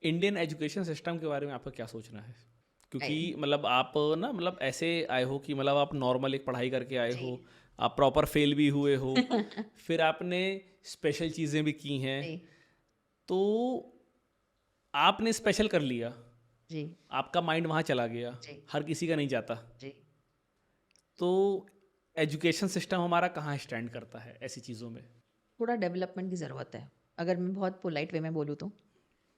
Indian education system के बारे में आपका क्या सोचना है? क्योंकि राइट। मतलब आप ना मतलब ऐसे आए हो कि मतलब आप नॉर्मल एक पढ़ाई करके आए जी। हो, आप प्रॉपर फेल भी हुए हो, फिर आपने स्पेशल चीज़ें भी की हैं, जी। तो आपने स्पेशल कर लिया, जी। आपका माइंड वहाँ चला गया, जी। हर किसी का नहीं जाता। जी। तो एजुकेशन सिस्टम हमारा कहाँ स्टैंड करता है ऐसी चीज़ों में? थोड़ा डेवलपमेंट की ज़रूरत है। अगर मैं बहुत पोलाइट वे में बोलूँ तो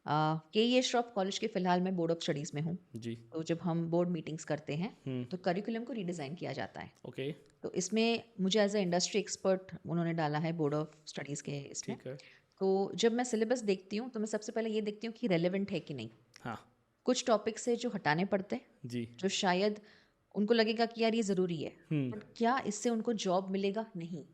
के श्रॉफ कॉलेज के फ़िलहाल मैं बोर्ड ऑफ स्टडीज़ में हूँ। जी। तो जब हम बोर्ड मीटिंग्स करते हैं हुँ। तो करिकुलम को रीडिज़ाइन किया जाता है। ओके। तो इसमें मुझे एज़ अ इंडस्ट्री एक्सपर्ट उन्होंने डाला है बोर्ड ऑफ स्टडीज़ के इसमें। ठीक है। तो जब मैं सिलेबस देखती हूँ तो मैं सबसे पहले ये देखती हूँ कि रेलेवेंट है कि नहीं। हाँ। कुछ टॉपिक्स है जो हटाने पड़ते हैं, जी। जो शायद उनको लगेगा कि यार ये ज़रूरी है, हुँ। बट क्या इससे उनको जॉब मिलेगा? नहीं।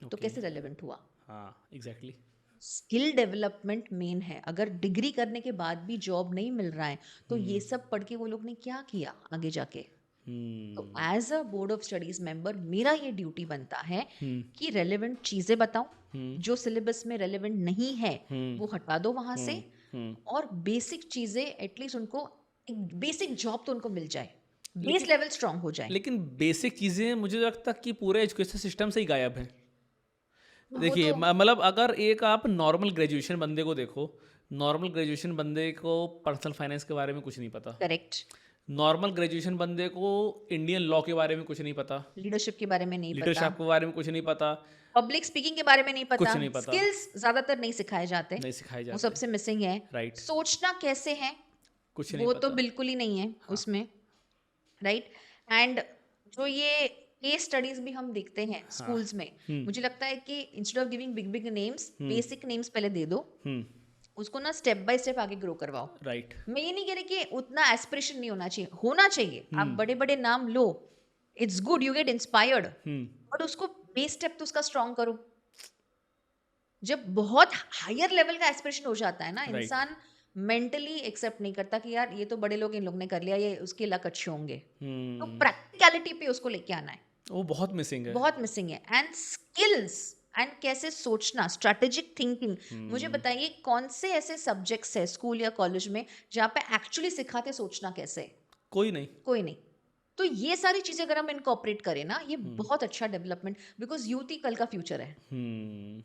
तो ओके। कैसे रेलेवेंट हुआ? हाँ, एग्ज़ैक्टली। स्किल डेवलपमेंट मेन है। अगर डिग्री करने के बाद भी जॉब नहीं मिल रहा है, तो ये हुँ। सब पढ़ के वो लोग ने क्या किया आगे जाके? तो हुँ। As a board of studies member मेरा ये ड्यूटी बनता है हुँ। कि रेलेवेंट चीज़ें बताऊँ, हुँ। जो सिलेबस में रेलेवेंट नहीं है, हुँ। वो हटा दो वहाँ से हुँ। हुँ। और बेसिक चीज़ें एटलीस्ट उनको एक बेसिक जॉब तो उनको मिल जाए, बेस लेकिन लेवल स्ट्रॉन्ग हो जाए। लेकिन बेसिक चीज़ें मुझे लगता है कि पूरे एजुकेशन सिस्टम से ही गायब हैं। वो देखिए तो मतलब अगर एक आप नॉर्मल ग्रेजुएशन बंदे को देखो, नॉर्मल ग्रेजुएशन बंदे को पर्सनल फाइनेंस के बारे में कुछ नहीं पता। करेक्ट, नॉर्मल ग्रेजुएशन बंदे को इंडियन लॉ के बारे में कुछ नहीं पता, लीडरशिप के बारे में नहीं पता, लीडरशिप के बारे में कुछ नहीं पता, पब्लिक स्पीकिंग के बारे में नहीं पता, कुछ नहीं पता, स्किल्स ज़्यादातर नहीं सिखाए जाते, नहीं सिखाए वो जाते। सबसे मिसिंग है। राइट। सोचना कैसे है, कुछ नहीं वो तो पता। बिल्कुल ही नहीं है हाँ। उसमें, राइट? एंड जो ये केस स्टडीज़ भी हम देखते हैं हाँ। स्कूल्स में, हुँ। मुझे लगता है कि instead of giving big big names, hmm. Basic names पहले दे दो, हुँ। उसको ना स्टेप बाय स्टेप आगे ग्रो करवाओ। राइट। मैं ये नहीं कह रही कि उतना एस्पिरेशन नहीं होना चाहिए, आप हुँ। बड़े-बड़े नाम लो, it's good you get inspired, हुँ। बट उसको बेस स्टेप तो उसका स्ट्रॉन्ग करो। जब बहुत हायर लेवल का एस्पिरेशन हो जाता है ना, राइट। इंसान मेंटली एक्सेप्ट नहीं करता कि यार ये तो बड़े लोग इन लोग ने कर लिया, ये उसके लक अच्छे होंगे। तो हुँ। प्रैक्टिकलिटी पे उसको लेके आना है, वो बहुत मिसिंग है। बहुत मिसिंग है। एंड स्किल्स एंड कैसे सोचना, स्ट्रैटेजिक थिंकिंग। मुझे हुँ। बताइए कौन से ऐसे सब्जेक्ट्स है स्कूल या कॉलेज में जहाँ पे एक्चुअली सिखाते सोचना कैसे है? कोई नहीं। कोई नहीं। तो ये सारी चीजें अगर हम इनकॉर्पोरेट करें ना, ये हुँ। बहुत अच्छा डेवलपमेंट, बिकॉज यूथ ही कल का फ्यूचर है। हुँ।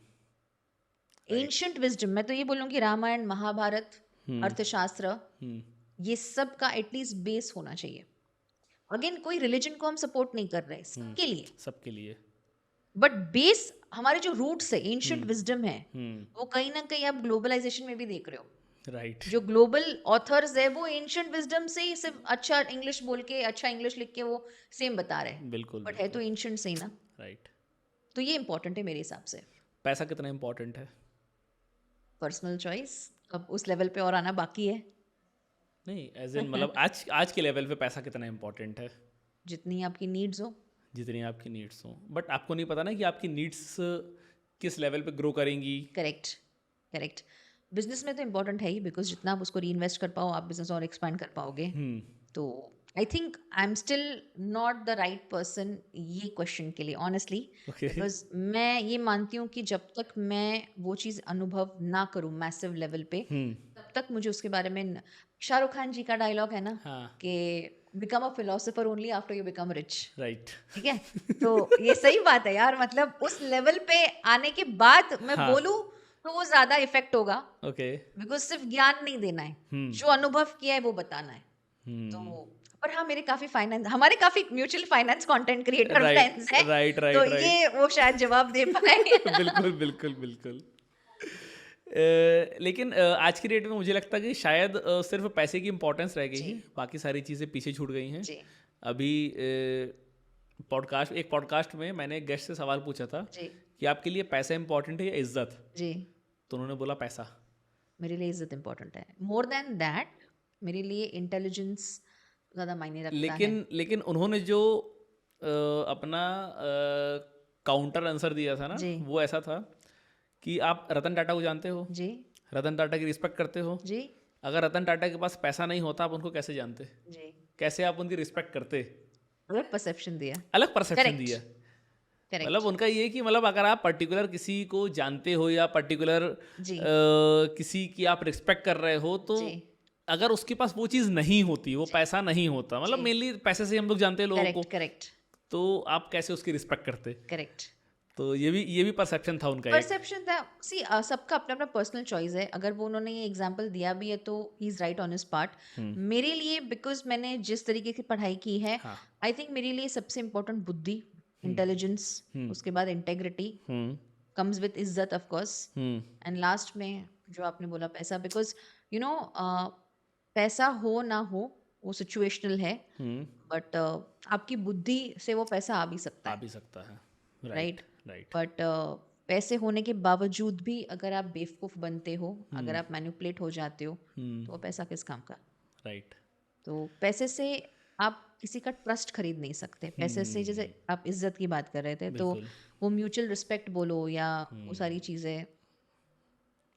राइट। एंशियंट विजडम, मैं तो ये बोलूँगी रामायण, महाभारत, हुँ। अर्थशास्त्र, हुँ। ये सब का एटलीस्ट बेस होना चाहिए। अगेन कोई रिलीजन को हम सपोर्ट नहीं कर रहे, हुँ। सबके लिए, सबके लिए। बट बेस हमारे जो रूट्स है, एंशियंट हुँ। विजडम है, हुँ। वो कहीं ना कहीं आप ग्लोबलाइजेशन में भी देख रहे हो। राइट। जो ग्लोबल ऑथर्स है वो एंशियंट विजडम से ही सिर्फ अच्छा इंग्लिश बोल के, अच्छा इंग्लिश लिख के वो सेम बता रहे हैं, बिल्कुल, बट है बिल्कुल। तो एंशियंट से ही ना। राइट। तो ये इंपॉर्टेंट है मेरे हिसाब से। पैसा कितना इम्पोर्टेंट है? पर्सनल चॉइस, अब उस लेवल पे और आना बाकी है। नहीं, ऐज़ इन मतलब आज आज के लेवल पे पैसा कितना इम्पोर्टेंट है? जितनी आपकी नीड्स हो। जितनी आपकी नीड्स हों। बट आपको नहीं पता ना कि आपकी नीड्स किस लेवल पे ग्रो करेंगी। Correct, correct. बिजनेस में तो इंपॉर्टेंट है ही, बिकॉज जितना आप उसको री इन्वेस्ट कर पाओ, आप बिजनेस और एक्सपैंड कर पाओगे। हुँ। तो I think I am still not the right person ये क्वेश्चन के लिए, ऑनेस्टली। ओके। बिकॉज मैं ये मानती हूँ कि जब तक मैं वो चीज़ अनुभव ना करूँ मैसिव लेवल पे, हुँ। तब तक मुझे उसके बारे में शाहरुख खान जी का डायलॉग है ना हाँ। कि become a philosopher only after you become rich. Right. ठीक है? तो ये सही बात है यार, मतलब उस लेवल पे आने के बाद मैं हाँ। बोलूँ तो वो ज़्यादा इफ़ेक्ट होगा, ओके। बिकॉज़ सिर्फ़ ज्ञान नहीं देना है, हुँ। जो अनुभव किया है वो बताना है। तो हुँ। पर हाँ, मेरे काफ़ी फाइनेंस, हमारे काफ़ी mutual finance content creator right, friends हैं, राइट, तो राइट, राइट। ये वो शायद जवाब दे पाएँ। बिल्कुल, बिल्कुल, बिल्कुल। लेकिन आज की डेट में मुझे लगता है कि शायद सिर्फ़ पैसे की इम्पोर्टेंस रह गई जी, है, बाकी सारी चीज़ें पीछे छूट गई हैं। जी, अभी एक पॉडकास्ट में मैंने एक गेस्ट से सवाल पूछा था जी, कि आपके लिए पैसा इम्पोर्टेंट है या इज़्ज़त? जी। तो उन्होंने बोला पैसा। मेरे लिए इज़्ज़त इम्पोर्टेंट है। मोर दैन दैट मेरे लिए इंटेलिजेंस ज़्यादा मायने रखता है। लेकिन लेकिन उन्होंने जो अपना काउंटर आंसर दिया था ना, जी, वो ऐसा था कि आप रतन टाटा को जानते हो? जी, रतन टाटा की रिस्पेक्ट करते हो? जी, अगर रतन टाटा के पास पैसा नहीं होता, आप उनको कैसे जानते? जी। कैसे आप उनकी रिस्पेक्ट करते? अलग परसेप्शन दिया। अलग परसेप्शन करेक्ट। दिया। करेक्ट मतलब उनका ये है कि मतलब अगर आप पर्टिकुलर किसी को जानते हो या पर्टिकुलर जी किसी की आप रिस्पेक्ट कर रहे हो, तो जी अगर उसके पास वो चीज़ नहीं होती, वो जी पैसा नहीं होता, मतलब जी मेनली पैसे से हम लोग जानते हैं लोगों करेक्ट को, करेक्ट तो आप कैसे उसकी रिस्पेक्ट करते? करेक्ट तो ये भी परसेप्शन था उनका एक। परसेप्शन था सी सबका अपना अपना पर्सनल चॉइस है अगर वो उन्होंने ये एग्जांपल दिया भी है तो he is right on his part मेरे लिए बिकॉज मैंने जिस तरीके की पढ़ाई की है हाँ। आई थिंक मेरे लिए सबसे इम्पोर्टेंट बुद्धि इंटेलिजेंस उसके बाद इंटेग्रिटी हम्म कम्स विद इज्जत of course hmm and last में जो आपने बोला पैसा बिकॉज यू नो पैसा हो ना हो वो सिचुएशनल है हम्म बट आपकी बुद्धि से वो पैसा आ भी सकता आ है भी सकता है। Right right right. बट पैसे होने के बावजूद भी अगर आप बेवकूफ़ बनते हो अगर आप मैनिपुलेट हो जाते हो तो वो पैसा किस काम का राइट। तो पैसे से आप किसी का ट्रस्ट खरीद नहीं सकते पैसे से जैसे आप इज्जत की बात कर रहे थे तो बिल्कुल वो म्यूचुअल रिस्पेक्ट बोलो या वो सारी चीज़ें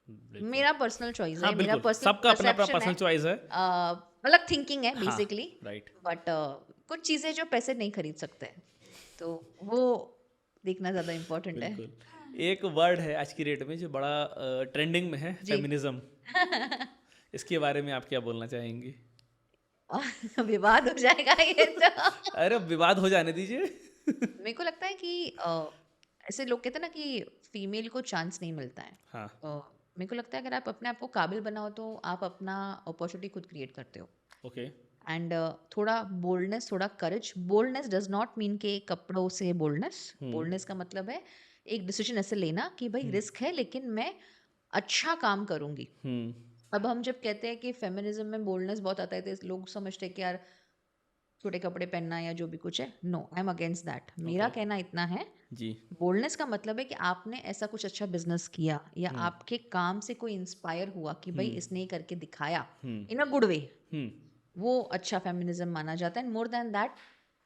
बिल्कुल। मेरा पर्सनल चॉइस है हाँ मेरा बिल्कुल, पर्सनल सबका अपना अपना परसेप्शन है पर्सनल चॉइस है। अलग थिंकिंग है हाँ बेसिकली राइट। बट कुछ चीज़ें जो पैसे नहीं खरीद सकते हैं तो वो देखना ज़्यादा इम्पोर्टेंट है बिल्कुल। एक वर्ड है आज की डेट में जो बड़ा ट्रेंडिंग में है, जी फेमिनिज्म। इसके बारे में आप क्या बोलना चाहेंगी? विवाद हो जाएगा ये तो अरे विवाद हो जाने दीजिए। मेरे को लगता है कि ऐसे लोग कहते हैं ना कि फीमेल को चांस नहीं मिलता है हाँ। मेरे को लगता है अगर आप अपने आप को काबिल बनाओ तो आप अपना अपॉर्चुनिटी खुद क्रिएट करते हो ओके। एंड थोड़ा बोल्डनेस थोड़ा करेज बोल्डनेस डज नॉट मीन के कपड़ों से बोल्डनेस बोल्डनेस का मतलब है एक डिसीजन ऐसे लेना कि भाई रिस्क है लेकिन मैं अच्छा काम करूंगी हम्म अब हम जब कहते हैं कि फेमिनिज्म में बोल्डनेस बहुत आता है तो लोग समझते हैं कि यार छोटे कपड़े पहनना या जो भी कुछ है no I am against that मेरा ओके। कहना इतना है जी। बोल्डनेस का मतलब है कि आपने ऐसा कुछ अच्छा बिजनेस किया या आपके काम से कोई इंस्पायर हुआ कि भाई इसने ये करके दिखाया इन अ गुड वे हम्म वो अच्छा फेमिनिज्म माना जाता है एंड मोर देन दैट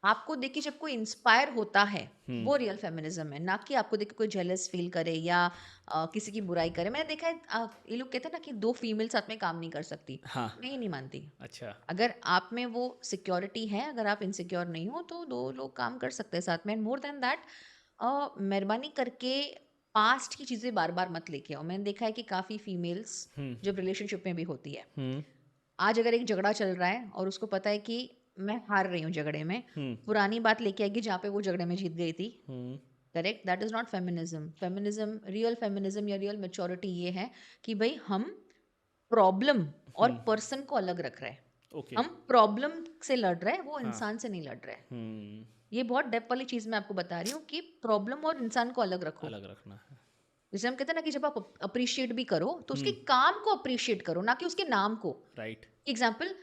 आपको देख के जब कोई इंस्पायर होता है वो रियल फेमिनिज्म है ना कि आपको देख के कोई जेलस फील करे या किसी की बुराई करे मैंने देखा है ये लोग कहते हैं ना कि दो फीमेल साथ में काम नहीं कर सकती हाँ। मैं ये नहीं मानती अच्छा। अगर आप में वो सिक्योरिटी है अगर आप इनसिक्योर नहीं हो तो दो लोग काम कर सकते हैं साथ में एंड मोर देन दैट मेहरबानी करके पास्ट की चीज़ें बार बार मत लेके आओ मैंने देखा है कि काफ़ी फीमेल्स जब रिलेशनशिप में भी होती है आज अगर एक झगड़ा चल रहा है और उसको पता है कि मैं हार रही हूँ झगड़े में पुरानी बात लेके आएगी जहाँ पे वो झगड़े में जीत गई थी correct that is not feminism feminism या रियल मेच्योरिटी ये है कि भाई हम प्रॉब्लम और पर्सन को अलग रख रहे हैं ओके। हम प्रॉब्लम से लड़ रहे हैं वो इंसान से नहीं लड़ रहे हैं हम्म ये बहुत डेप्थ वाली चीज मैं आपको बता रही हूँ कि प्रॉब्लम और इंसान को अलग रखो अलग रखना है। जैसे हम कहते हैं ना कि जब आप अप्रिशिएट भी करो तो उसके काम को अप्रिशिएट करो ना कि उसके नाम को राइट। एग्जाम्पल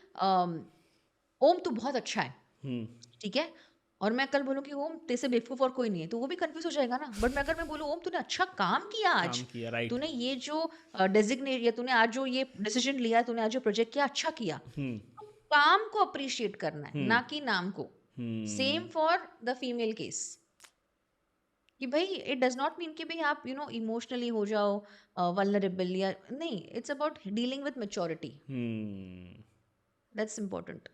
ओम तू बहुत अच्छा है ठीक है और मैं कल बोलूँ कि ओम तेरे से बेवकूफ और कोई नहीं है तो वो भी कंफ्यूज हो जाएगा ना बट मैं अगर मैं बोलूँ ओम तूने अच्छा काम किया आज काम किया। राइट। तूने ये जो डेजिग्नेट या तूने आज जो ये डिसीजन लिया तूने आज जो प्रोजेक्ट किया अच्छा किया तो काम को अप्रिशिएट करना है ना कि नाम को same for the female case कि भाई इट डज नॉट मीन कि भाई आप यू नो इमोशनली हो जाओ वल्नरेबल या नहीं it's about dealing with maturity that's important